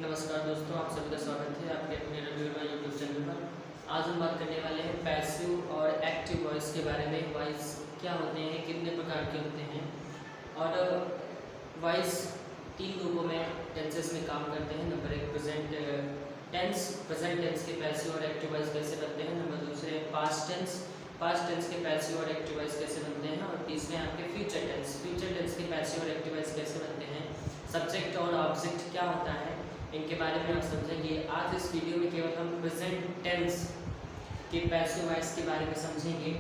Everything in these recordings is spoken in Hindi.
नमस्कार दोस्तों, आप सभी का स्वागत है आपके अपने रविवार यूट्यूब चैनल पर। आज हम बात करने वाले हैं पैसिव और एक्टिव वॉइस के बारे में। वॉइस क्या होते हैं, कितने प्रकार के होते हैं और वॉइस तीन रूपों में टेंसेस में काम करते हैं। नंबर एक प्रेजेंट टेंस के पैसिव और एक्टिव वॉइस कैसे बनते हैं। नंबर दूसरे पास्ट टेंस के पैसिव और एक्टिव वॉइस कैसे बनते हैं। और तीसरे आपके फ्यूचर टेंस के पैसिव और एक्टिव वॉइस कैसे बनते हैं। सब्जेक्ट और ऑब्जेक्ट क्या होता है, इनके बारे में आप समझेंगे। आज इस वीडियो में केवल हम प्रेजेंट टेंस के पैसिव वॉइस के बारे में समझेंगे।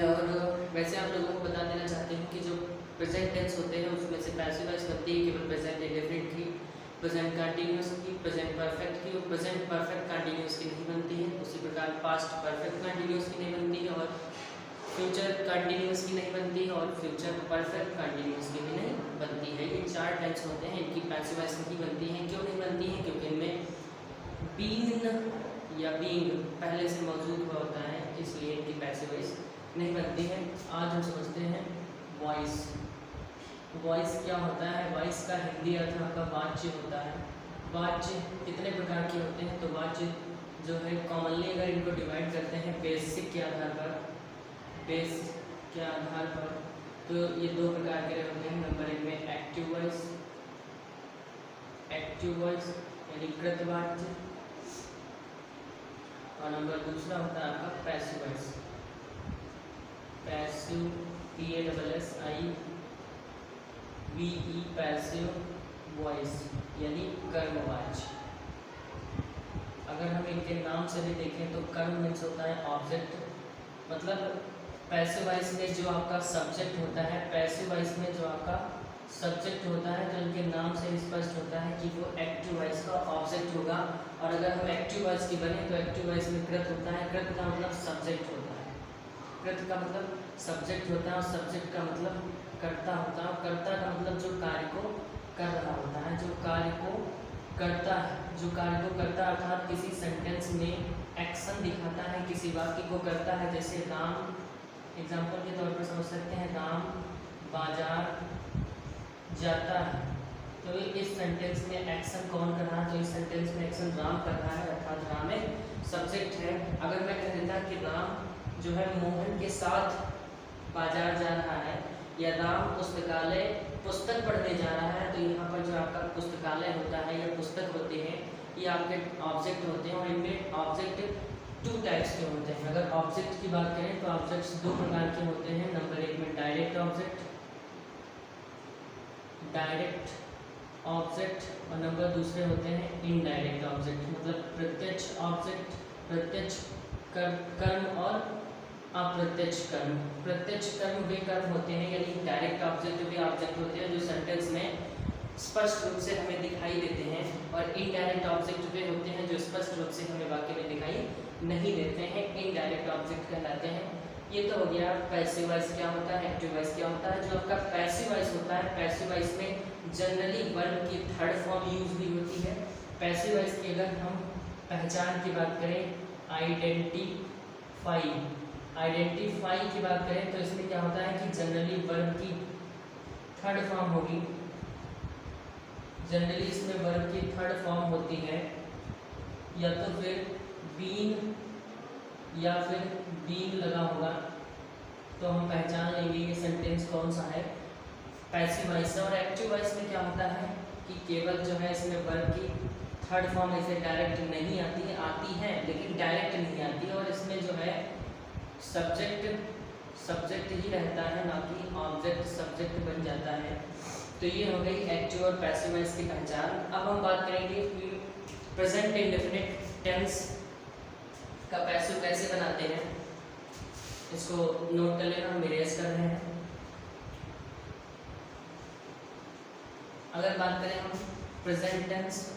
और वैसे आप लोगों को बता देना चाहते हैं कि जो प्रेजेंट टेंस होते हैं उसमें से पैसिव वॉइस बनती है केवल प्रेजेंट इंडेफिनिट की, प्रेजेंट कंटिन्यूअस की, प्रेजेंट परफेक्ट की। और प्रेजेंट परफेक्ट कंटिन्यूअस की नहीं बनती है। उसी प्रकार पास्ट परफेक्ट कंटिन्यूअस की नहीं बनती है, और फ्यूचर कंटिन्यूअस की नहीं बनती है, और फ्यूचर परफेक्ट कंटिन्यूअस की भी नहीं बनती है। ये चार टेंस होते हैं, इनकी पैसिव वॉइस नहीं बनती है। क्यों नहीं बनती है? क्योंकि इनमें बीन या बीइंग पहले से मौजूद हुआ होता है, इसलिए इनकी पैसिव वॉइस नहीं बनती है। आज हम समझते हैं वॉइस। वॉइस क्या होता है? वॉइस का हिंदी अर्थ आपका वाच्य होता है। वाच्य कितने प्रकार के होते हैं? तो वाच्य जो है कॉमनली अगर इनको डिवाइड करते हैं बेसिक के आधार पर, तो ये दो प्रकार के होते हैं। नंबर एक में एक्टिव वॉइस यानी कृतवाच्य, और नंबर दूसरा होता है आपका passive voice. Passive PASSIVE passive voice यानी कर्मवाच्य। अगर हम इनके नाम से भी देखें तो कर्म मीन्स होता है ऑब्जेक्ट, मतलब पैसिव वॉइस में जो आपका सब्जेक्ट होता है, पैसिव वॉइस में जो आपका सब्जेक्ट होता है, तो इनके नाम से स्पष्ट होता है कि वो एक्टिव वॉइस का ऑब्जेक्ट होगा। और अगर हम एक्टिव वॉइस की बने तो एक्टिव वॉइस में कृत होता है। कृत का मतलब सब्जेक्ट होता है। कृत का मतलब सब्जेक्ट होता है, और सब्जेक्ट का मतलब कर्ता होता है। कर्ता का मतलब जो कार्य को कर रहा होता है, जो कार्य को करता अर्थात किसी सेंटेंस में एक्शन दिखाता है, किसी वाक्य को करता है। जैसे राम, एग्जाम्पल के तौर पर समझ सकते हैं, राम बाजार जाता है, तो इस सेंटेंस में एक्शन कौन कर रहा है? तो इस सेंटेंस में एक्शन राम कर रहा है, अर्थात राम एक सब्जेक्ट है। अगर मैं कह देता कि राम जो है मोहन के साथ बाजार जा रहा है, या राम पुस्तक पढ़ने जा रहा है, तो यहाँ पर जो आपका पुस्तकालय होता है या पुस्तक होते हैं, ये आपके ऑब्जेक्ट होते हैं। और इनमें ऑब्जेक्ट टू टाइप्स के होते हैं। अगर ऑब्जेक्ट की बात करें तो ऑब्जेक्ट्स दो प्रकार के होते हैं। नंबर एक में डायरेक्ट ऑब्जेक्ट, और नंबर दूसरे होते हैं इनडायरेक्ट ऑब्जेक्ट, मतलब प्रत्यक्ष कर्म और अप्रत्यक्ष कर्म। प्रत्यक्ष कर्म वे कर्म होते हैं, यानी डायरेक्ट ऑब्जेक्ट वे ऑब्जेक्ट होते हैं जो सेंटेंस में स्पष्ट रूप से हमें दिखाई देते हैं, और इनडायरेक्ट ऑब्जेक्ट वे होते हैं जो स्पष्ट रूप से हमें वाक्य में दिखाई नहीं देते हैं, इनडायरेक्ट ऑब्जेक्ट कहलाते हैं। ये तो हो गया पैसिव वॉइस क्या होता है, एक्टिव वॉइस क्या होता है। जो आपका पैसिव वॉइस होता है, पैसिव वॉइस में जनरली वर्ब की थर्ड फॉर्म यूज भी होती है। पैसिव वॉइस की अगर हम पहचान की बात करें, आइडेंटिफाई की बात करें, तो इसमें क्या होता है कि जनरली वर्ब की थर्ड फॉर्म होगी। जनरली इसमें वर्ब की थर्ड फॉर्म होती है, या तो फिर बीन या फिर बीन लगा होगा, तो हम पहचान लेंगे ये सेंटेंस कौन सा है, पैसिव वॉइस। और एक्टिव वॉइस में क्या होता है कि केवल जो है इसमें वर्ब की थर्ड फॉर्म ऐसे डायरेक्ट नहीं आती है, लेकिन डायरेक्ट नहीं आती, और इसमें जो है सब्जेक्ट ही रहता है, ना कि ऑब्जेक्ट सब्जेक्ट बन जाता है। तो ये हो गई एक्टिव और पैसिव वॉइस की पहचान। अब हम बात करेंगे प्रेजेंट इंडेफिनिट टेंस का पैसिव कैसे बनाते हैं। इसको नोट कर लेना, हम इरेज कर रहे हैं। अगर बात करें हम प्रेजेंट टेंस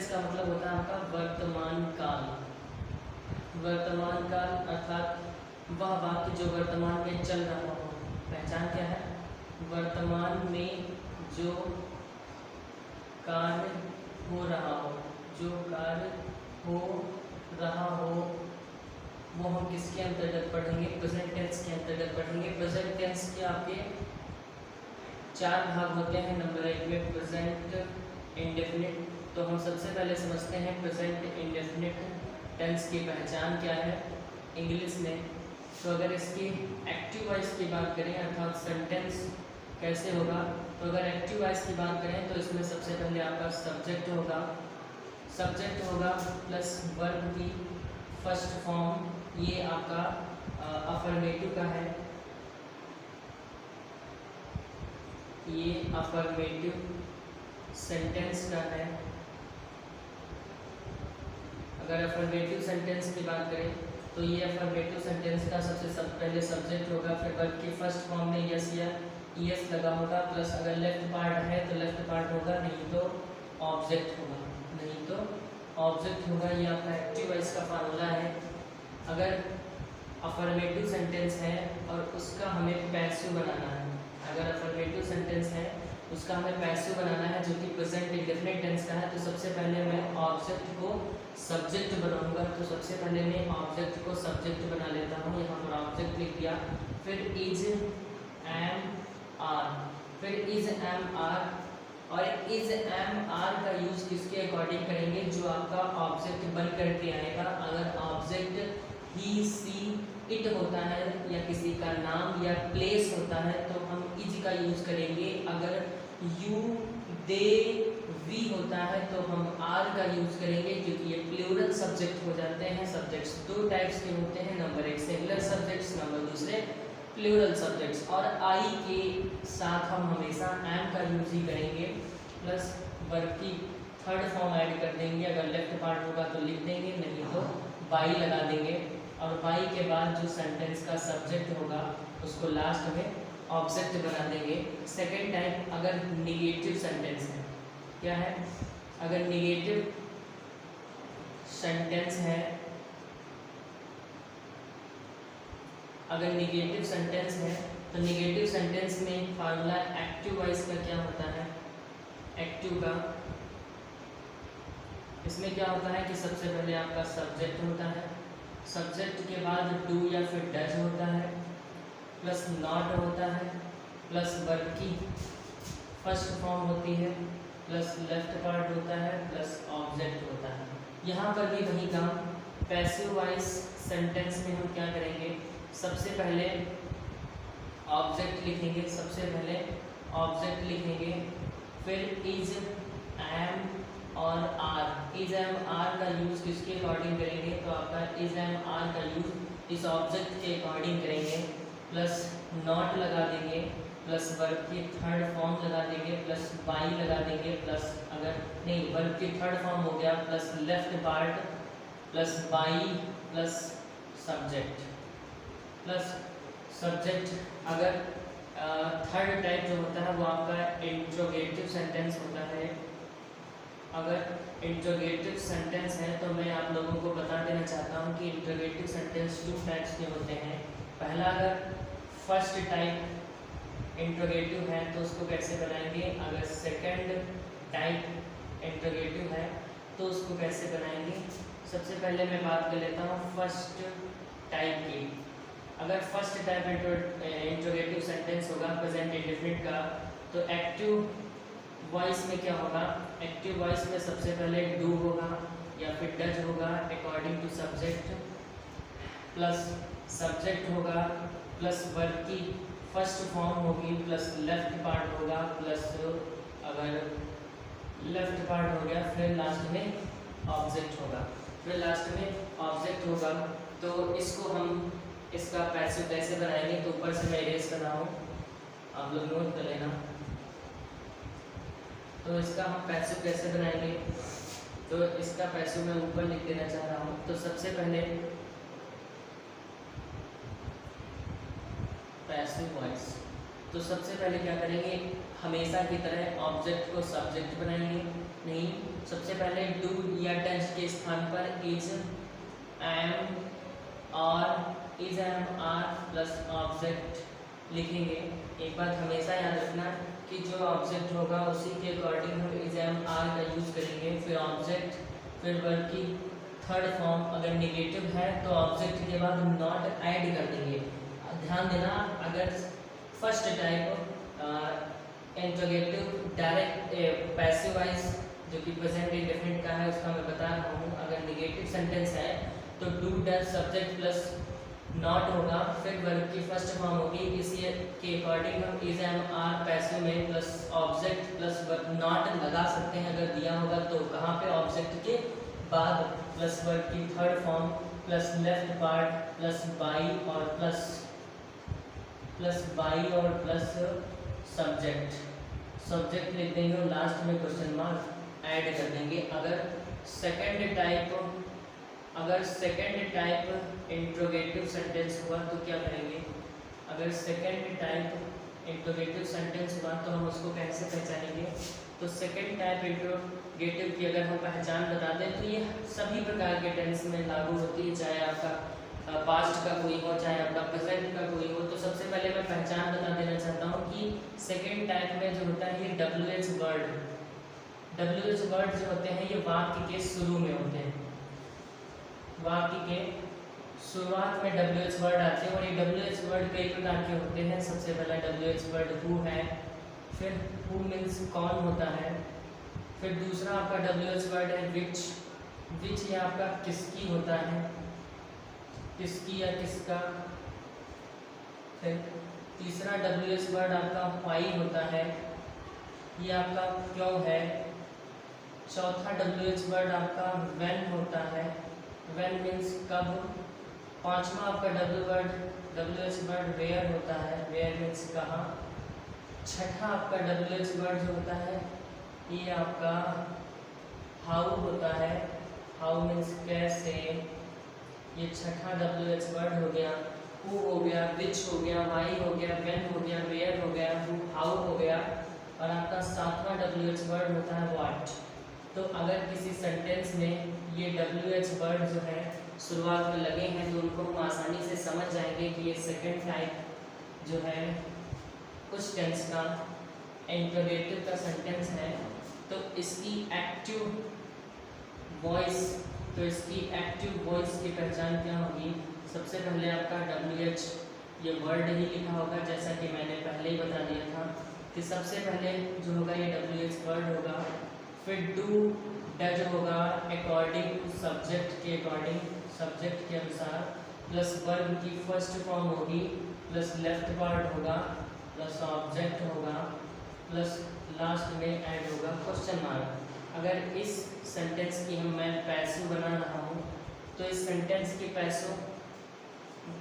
का मतलब होता है आपका वर्तमान काल, अर्थात वह वाक्य जो वर्तमान में चल रहा हो। पहचान क्या है? वर्तमान में जो कार्य हो रहा हो, वो हम किसके अंतर्गत पढ़ेंगे? प्रेजेंट टेंस के अंतर्गत पढ़ेंगे। प्रेजेंट टेंस के आपके 4 भाग होते हैं। नंबर 1 में प्रेजेंट इंडेफिनिट। तो हम सबसे पहले समझते हैं प्रेजेंट इंडेफिनिट टेंस की पहचान क्या है इंग्लिश में। तो अगर इसकी एक्टिव वॉइस की बात करें अर्थात सेंटेंस कैसे होगा, तो अगर एक्टिव वॉइस की बात करें तो इसमें सबसे पहले आपका सब्जेक्ट होगा प्लस वर्ब की फर्स्ट फॉर्म, ये आपका अफर्मेटिव का है, ये अफर्मेटिव सेंटेंस का है। अगर अफर्मेटिव सेंटेंस की बात करें तो ये अफर्मेटिव सेंटेंस का पहले सब्जेक्ट होगा, फिर वर्ब की फर्स्ट फॉर्म में यस या ईएस लगा होगा, प्लस अगर लेफ्ट पार्ट है तो लेफ्ट पार्ट होगा, नहीं तो ऑब्जेक्ट होगा, ये आपका एक्टिव वॉइस का फार्मूला है। अगर अफर्मेटिव सेंटेंस है और उसका हमें पैसिव बनाना है, अगर अफर्मेटिव सेंटेंस है उसका हमें पैसिव बनाना है जो कि प्रेजेंट इंडेफिनिट टेंस का है, तो सबसे पहले मैं ऑब्जेक्ट को सब्जेक्ट बनाऊंगा। तो सबसे पहले मैं ऑब्जेक्ट को सब्जेक्ट बना लेता हूँ, यहाँ पर ऑब्जेक्ट लिख दिया, फिर इज एम आर, फिर इज एम आर, और इज एम आर का यूज किसके अकॉर्डिंग करेंगे, जो आपका ऑब्जेक्ट बन करके आएगा। अगर ऑब्जेक्ट ही सी इट होता है या किसी का नाम या प्लेस होता है तो हम इज का यूज करेंगे। अगर यू दे वी होता है तो हम आर का यूज करेंगे, क्योंकि ये प्लूरल सब्जेक्ट हो जाते हैं। सब्जेक्ट्स दो टाइप्स के होते हैं, नंबर 1 सिंगुलर सब्जेक्ट्स, नंबर दूसरे प्लूरल सब्जेक्ट्स। और आई के साथ हम हमेशा एम का यूज ही करेंगे, प्लस वर्ब की थर्ड फॉर्म ऐड कर देंगे। अगर लेफ्ट पार्ट होगा तो लिख देंगे, नहीं तो बाई लगा देंगे, और बाई के बाद जो सेंटेंस का सब्जेक्ट होगा उसको लास्ट में ऑब्जेक्ट बना देंगे। सेकेंड टाइप, अगर निगेटिव सेंटेंस है, क्या है, अगर निगेटिव सेंटेंस है, अगर निगेटिव सेंटेंस है तो निगेटिव सेंटेंस में फार्मूला एक्टिव वॉइस का क्या होता है, एक्टिव का, इसमें क्या होता है कि सबसे पहले आपका सब्जेक्ट होता है, सब्जेक्ट के बाद डू या फिर डज होता है, प्लस नॉट होता है, प्लस वर्ब की फर्स्ट फॉर्म होती है, प्लस लेफ्ट पार्ट होता है, प्लस ऑब्जेक्ट होता है। यहाँ पर भी वही काम, पैसिव वॉइस सेंटेंस में हम क्या करेंगे, सबसे पहले ऑब्जेक्ट लिखेंगे, फिर इज एम और आर, इज एम आर का यूज किसके अकॉर्डिंग करेंगे, तो आपका इज एम आर का यूज इस ऑब्जेक्ट के अकॉर्डिंग करेंगे, प्लस नॉट लगा देंगे, प्लस वर्ब की थर्ड फॉर्म लगा देंगे, प्लस बाई लगा देंगे, प्लस अगर नहीं वर्ब की थर्ड फॉर्म हो गया, plus left part, plus by, plus subject, अगर थर्ड टाइप जो होता है वो आपका इंट्रोगेटिव सेंटेंस होता है। अगर इंट्रोगेटिव सेंटेंस है तो मैं आप लोगों को बता देना चाहता हूँ कि इंट्रोगेटिव सेंटेंस 2 टाइप्स के होते हैं। पहला, अगर फर्स्ट टाइप इंट्रोगेटिव है तो उसको कैसे बनाएंगे, अगर सेकंड टाइप इंट्रोगेटिव है तो उसको कैसे बनाएंगे। सबसे पहले मैं बात कर लेता हूँ फर्स्ट टाइप की। अगर फर्स्ट टाइप इंट्रोगेटिव सेंटेंस होगा प्रेजेंट इंडेफिनिट का, तो एक्टिव वॉइस में क्या होगा, एक्टिव वॉइस में सबसे पहले डू होगा या फिर डज होगा according to subject, plus subject होगा, प्लस वर्ब की फर्स्ट फॉर्म होगी, प्लस लेफ्ट पार्ट होगा, प्लस अगर लेफ्ट पार्ट हो गया फिर लास्ट में ऑब्जेक्ट होगा। तो इसको हम इसका पैसिव कैसे बनाएंगे, तो ऊपर से मैं इरेज कर रहा हूँ, आप लोग नोट कर लेना। तो इसका हम पैसिव कैसे बनाएंगे, तो इसका पैसिव मैं ऊपर लिख देना चाह रहा हूँ। तो सबसे पहले पैसिव वॉइस, तो सबसे पहले क्या करेंगे, हमेशा की तरह ऑब्जेक्ट को सब्जेक्ट बनाएंगे, नहीं, सबसे पहले डू या डज के स्थान पर इज एम और is am are plus object लिखेंगे। एक बात हमेशा याद रखना कि जो ऑब्जेक्ट होगा उसी के अकॉर्डिंग हम इज एम आर का यूज़ करेंगे, फिर ऑब्जेक्ट, फिर वर्ब की थर्ड फॉर्म, अगर नेगेटिव है तो ऑब्जेक्ट के बाद नॉट ऐड कर देंगे। ध्यान देना, अगर first type interrogative direct passive voice जो कि प्रेजेंट इंडेफिनिट का है उसका मैं बता रहा हूँ। अगर निगेटिव सेंटेंस है तो do does subject plus not होगा, फिर वर्ब की फर्स्ट फॉर्म होगी। इसी के अकॉर्डिंग हम इज एम आर पैसिव में प्लस ऑब्जेक्ट प्लस नॉट लगा सकते हैं अगर दिया होगा तो। कहाँ पे? ऑब्जेक्ट के बाद प्लस वर्ब की third form plus left part plus by और प्लस सब्जेक्ट लिख देंगे और लास्ट में क्वेश्चन मार्क ऐड कर देंगे। अगर सेकंड टाइप इंट्रोगेटिव सेंटेंस हुआ तो क्या करेंगे? अगर सेकंड टाइप इंट्रोगेटिव सेंटेंस हुआ तो हम उसको कैसे पहचानेंगे? तो सेकंड टाइप इंट्रोगेटिव की अगर हम पहचान बता दें तो ये सभी प्रकार के टेंस में लागू होती है, चाहे आपका पास्ट का कोई हो चाहे आपका प्रेजेंट का कोई हो। तो सबसे पहले मैं पहचान बता देना चाहता हूँ कि सेकंड टाइप में जो होता है ये WH वर्ड जो होते हैं ये वाक्य के शुरू में होते हैं। वाक्य के शुरुआत में WH वर्ड आते हैं और ये WH वर्ड कई प्रकार के होते हैं। सबसे पहला WH वर्ड हु है, फिर हु मीन्स कौन होता है, फिर दूसरा आपका WH वर्ड है विच ये आपका किसकी होता है, किसकी या किसका। फिर तीसरा WH वर्ड आपका व्हाई होता है, ये आपका क्यों है। चौथा WH वर्ड आपका व्हेन होता है, व्हेन मीन्स कब। पांचवा आपका WH वर्ड वेयर होता है, वेयर मीन्स कहाँ। छठा आपका WH वर्ड जो होता है ये आपका हाउ होता है, हाउ मीन्स कैसे। ये छठा WH वर्ड हो गया। हु हो गया, विच हो गया, वाई हो गया, व्हेन हो गया, वेयर हो गया, हाउ हो गया। और आपका सातवां WH वर्ड होता है व्हाट। तो अगर किसी सेंटेंस में ये WH वर्ड जो है शुरुआत में लगे हैं तो उनको हम आसानी से समझ जाएंगे कि ये सेकंड टाइप जो है कुछ टेंस का इंट्रोगेटिव का सेंटेंस है। तो इसकी एक्टिव वॉइस की पहचान क्या होगी? सबसे पहले आपका WH ये वर्ड ही लिखा होगा, जैसा कि मैंने पहले ही बता दिया था कि सबसे पहले जो होगा ये WH वर्ड होगा। फिर डू डज होगा अकॉर्डिंग टू सब्जेक्ट के अनुसार, प्लस वर्ब की फर्स्ट फॉर्म होगी, प्लस लेफ्ट पार्ट होगा, प्लस ऑब्जेक्ट होगा, प्लस लास्ट में ऐड होगा क्वेश्चन मार्क। अगर इस सेंटेंस की मैं पैसिव बना रहा हूँ तो इस सेंटेंस की पैसिव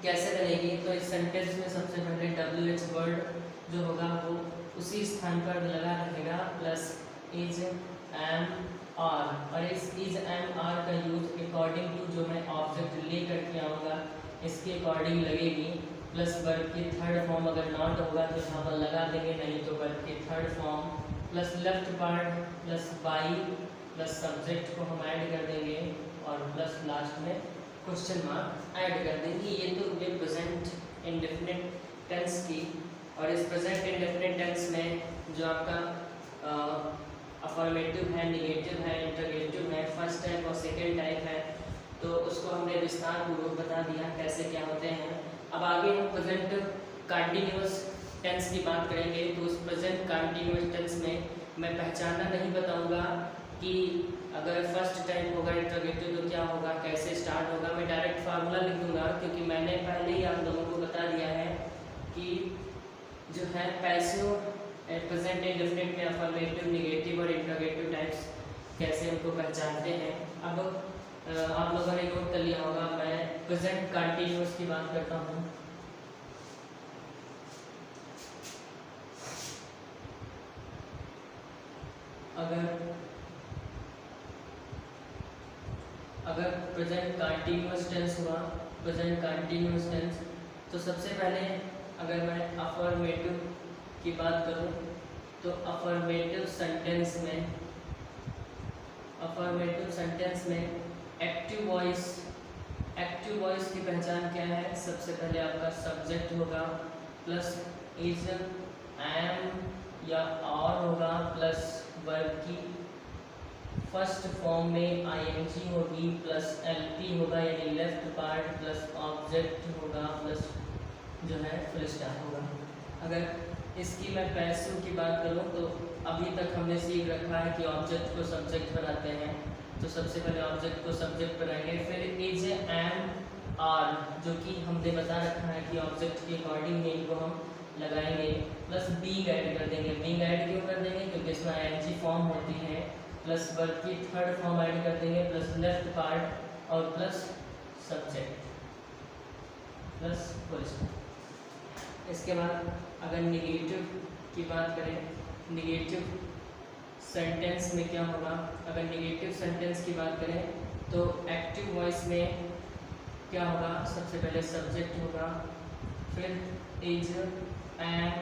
कैसे बनेगी? तो इस सेंटेंस में सबसे पहले WH वर्ड जो होगा वो उसी स्थान पर लगा रहेगा, प्लस इज एम आर। और इस इज एम आर का यूज अकॉर्डिंग टू जो मैं ऑब्जेक्ट लेकर के आऊँगा इसके अकॉर्डिंग लगेगी, प्लस वर्ब की थर्ड फॉर्म अगर नॉट होगा तो यहाँ पर लगा देंगे, नहीं तो वर्ब की third form, plus left part plus by plus subject को हम ऐड कर देंगे और प्लस लास्ट में क्वेश्चन मार्क ऐड कर देंगे। ये तो ये प्रेजेंट इंडेफिनिट टेंस की। और इस प्रेजेंट इंडेफिनिट टेंस में जो आपका अफर्मेटिव है, निगेटिव है, इंटरोगेटिव है, फर्स्ट टाइप और सेकेंड टाइप है, तो उसको हमने विस्तार पूर्वक बता दिया कैसे क्या होते हैं। अब आगे हम प्रेजेंट कंटिन्यूअस टेंस की बात करेंगे। तो उस प्रेजेंट कंटिन्यूअस टेंस में मैं पहचानना नहीं बताऊंगा कि अगर फर्स्ट टाइप होगा इंटरोगेटिव तो क्या होगा, कैसे स्टार्ट होगा। मैं डायरेक्ट फार्मूला लिख दूंगा क्योंकि मैंने पहले ही आप लोगों को बता दिया है कि जो है पैसिव प्रेजेंट इंडेफिनिट में अफर्मेटिव, निगेटिव और इंटरोगेटिव टाइप्स कैसे उनको पहचानते हैं। अब आप लोगों ने नोट कर लिया होगा, मैं प्रेजेंट कंटिन्यूअस की बात करता हूँ। अगर प्रेजेंट कंटिन्यूअस टेंस हुआ, प्रेजेंट कंटिन्यूअस टेंस, तो सबसे पहले अगर मैं अफर्मेटिव की बात करूं तो अफर्मेटिव सेंटेंस में एक्टिव वॉइस की पहचान क्या है? सबसे पहले आपका सब्जेक्ट होगा, प्लस इज एम या और होगा, प्लस वर्ब की फर्स्ट फॉर्म में ING होगी, प्लस LP होगा यानी लेफ्ट पार्ट, प्लस ऑब्जेक्ट होगा, प्लस जो है फुल स्टॉप होगा। अगर इसकी मैं पैसिव की बात करूँ तो अभी तक हमने सीख रखा है कि ऑब्जेक्ट को सब्जेक्ट बनाते हैं। तो सबसे पहले ऑब्जेक्ट को सब्जेक्ट बनाएंगे, फिर इज एम आर जो कि हमने बता रखा है कि ऑब्जेक्ट के अकॉर्डिंग नेम को हम लगाएंगे, प्लस बीइंग ऐड कर देंगे। बीइंग ऐड क्यों कर देंगे? क्योंकि इसमें आईएनजी फॉर्म होती है, प्लस वर्ब की थर्ड फॉर्म ऐड कर देंगे, प्लस लेफ्ट पार्ट और plus subject plus full stop. इसके बाद अगर निगेटिव की बात करें, निगेटिव सेंटेंस में क्या होगा? अगर निगेटिव सेंटेंस की बात करें तो एक्टिव वॉइस में क्या होगा? सबसे पहले सब्जेक्ट होगा, फिर इज एम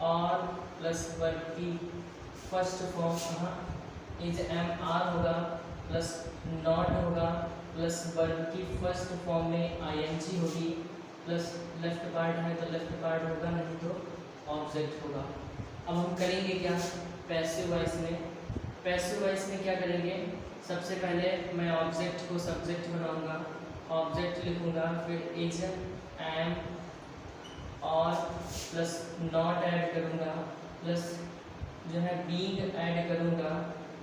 और प्लस वर्ब की first form is am are होगा, प्लस नॉट होगा, प्लस वर्ब की फर्स्ट फॉर्म में आईएनजी होगी, प्लस लेफ्ट पार्ट है तो लेफ्ट पार्ट होगा, नहीं तो ऑब्जेक्ट होगा। अब हम करेंगे क्या पैसिव वॉइस में? पैसिव वॉइस में क्या करेंगे? सबसे पहले मैं ऑब्जेक्ट को सब्जेक्ट बनाऊंगा, ऑब्जेक्ट लिखूंगा, फिर इज एम और प्लस नॉट ऐड करूंगा, प्लस जो है बीइंग ऐड करूंगा,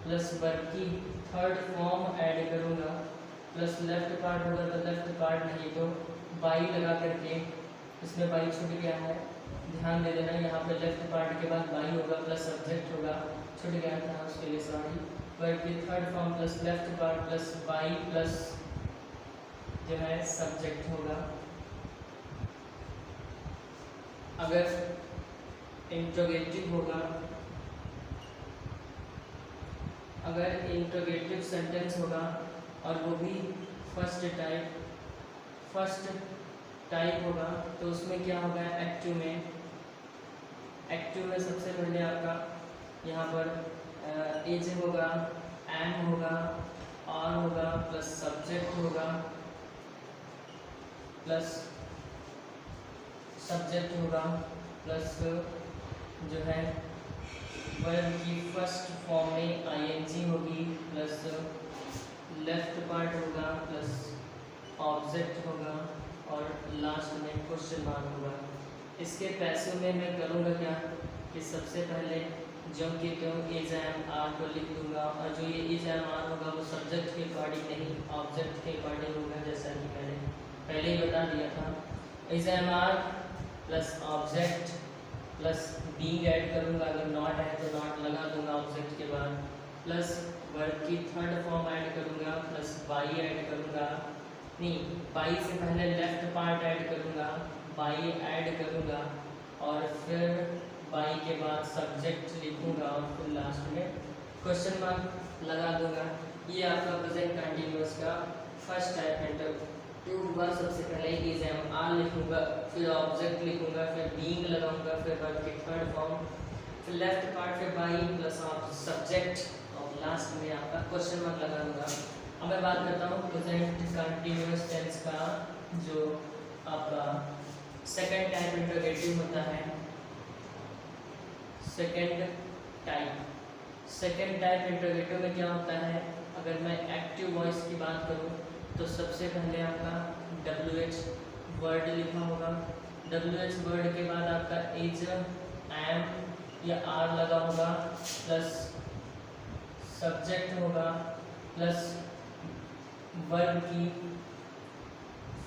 प्लस वर्ब की थर्ड फॉर्म ऐड करूंगा, प्लस लेफ्ट पार्ट होगा तो लेफ्ट पार्ट, नहीं तो बाई लगा करके, इसमें बाई छूट गया है, ध्यान दे देना, यहाँ पे लेफ्ट पार्ट के बाद बाई होगा प्लस सब्जेक्ट होगा, छूट गया था उसके लिए सॉरी। वर्ब की third form plus left part plus by plus जो है सब्जेक्ट होगा। अगर इंट्रोगेटिव होगा, अगर इंट्रोगेटिव सेंटेंस होगा और वो भी फर्स्ट टाइप होगा तो उसमें क्या होगा? एक्टिव में सबसे पहले आपका यहाँ पर एज होगा, एम होगा, आर होगा, प्लस सब्जेक्ट होगा, प्लस सब्जेक्ट होगा, प्लस जो है वर्ब की फर्स्ट फॉर्म में आईएनजी होगी, प्लस लेफ्ट पार्ट होगा, प्लस ऑब्जेक्ट होगा और लास्ट में क्वेश्चन मार्क होगा। इसके पैसिव में मैं करूँगा क्या कि सबसे पहले जो कि इज एम आर को लिख दूंगा, और जो ये इज एम आर होगा वो सब्जेक्ट के अकॉर्डिंग नहीं ऑब्जेक्ट के अकॉर्डिंग होगा, जैसा कि मैंने पहले ही बता दिया था। Is am are plus object plus being add करूँगा, अगर नॉट है तो नॉट लगा दूंगा ऑब्जेक्ट के बाद, प्लस वर्ब की थर्ड फॉर्म ऐड करूँगा, प्लस बाई ऐड करूँगा, नहीं बाई से पहले लेफ्ट पार्ट ऐड करूँगा, बाई ऐड करूँगा और फिर बाई के बाद सब्जेक्ट लिखूँगा और फिर लास्ट में क्वेश्चन मार्क लगा दूँगा। ये आपका प्रेजेंट कंटिन्यूअस का फर्स्ट टाइप इंटरव्यू हुआ। सबसे पहले इज एम आर लिखूँगा, फिर ऑब्जेक्ट लिखूँगा, फिर बीइंग लगाऊँगा, फिर वर्ब की थर्ड फॉर्म, फिर लेफ्ट पार्ट, फिर बाई प्लस सब्जेक्ट और लास्ट में आपका क्वेश्चन मार्क लगा दूँगा। अब मैं बात करता हूँ प्रेजेंट कंटिन्यूअस टेंस का, जो आपका सेकंड टाइप इंटरोगेटिव होता है। सेकंड टाइप इंटरोगेटिव में क्या होता है? अगर मैं एक्टिव वॉइस की बात करूँ तो सबसे पहले आपका WH वर्ड लिखा होगा, WH वर्ड के बाद आपका इज एम या आर लगा होगा, प्लस सब्जेक्ट होगा, प्लस वर्ब की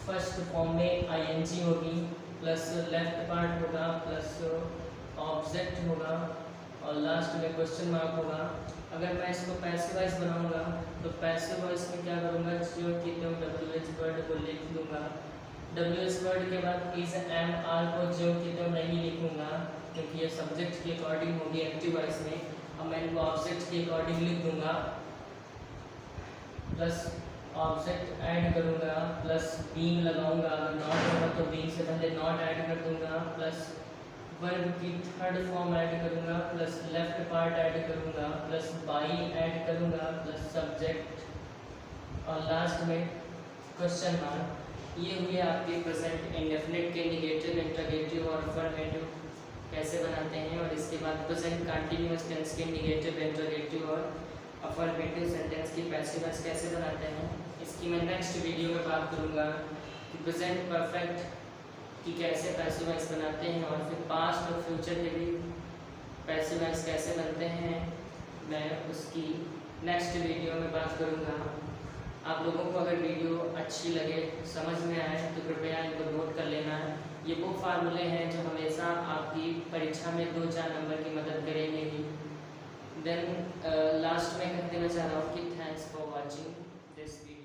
फर्स्ट फॉर्म में आईएनजी होगी, प्लस लेफ्ट पार्ट होगा, प्लस ऑब्जेक्ट होगा और लास्ट में क्वेश्चन मार्क होगा। अगर मैं इसको पैसिव वॉइस बनाऊंगा तो पैसिव वॉइस में क्या करूँगा? जो कि WH वर्ड को लिख दूंगा, WH वर्ड के बाद इज एम आर को जो कि नहीं लिखूंगा क्योंकि ये सब्जेक्ट के अकॉर्डिंग होगी एक्टिव वॉइस में। अब मैं इनको ऑब्जेक्ट के अकॉर्डिंग लिख दूंगा, प्लस ऑब्जेक्ट ऐड करूँगा, प्लस बीइंग लगाऊंगा, अगर नॉट होगा तो बीइंग से पहले नॉट ऐड कर दूंगा, प्लस वर्ब की थर्ड फॉर्म ऐड करूँगा, प्लस लेफ्ट पार्ट ऐड करूँगा, प्लस बाई ऐड करूँगा, प्लस सब्जेक्ट और लास्ट में क्वेश्चन मार्क। ये हुए आपके प्रेजेंट इंडेफिनिट के निगेटिव, इंटरोगेटिव और अफर्मेटिव कैसे बनाते हैं, और इसके बाद प्रेजेंट कंटिन्यूअस टेंस के निगेटिव, इंटरोगेटिव और अफर्मेटिव सेंटेंस की पैसिव वॉइस कैसे बनाते हैं। इसकी मैं नेक्स्ट वीडियो में बात करूँगा कि प्रेजेंट परफेक्ट कि कैसे पैसिव वॉइस बनाते हैं, और फिर पास्ट और फ्यूचर के भी पैसिव वॉइस कैसे बनते हैं, मैं उसकी नेक्स्ट वीडियो में बात करूँगा। आप लोगों को अगर वीडियो अच्छी लगे, समझ में आए, तो कृपया इनको नोट कर लेना है। ये वो फार्मूले हैं जो हमेशा आपकी परीक्षा में 2-4 नंबर की मदद करेंगे ही। देन लास्ट में कह देना चाह रहा हूँ कि thanks for watching this video.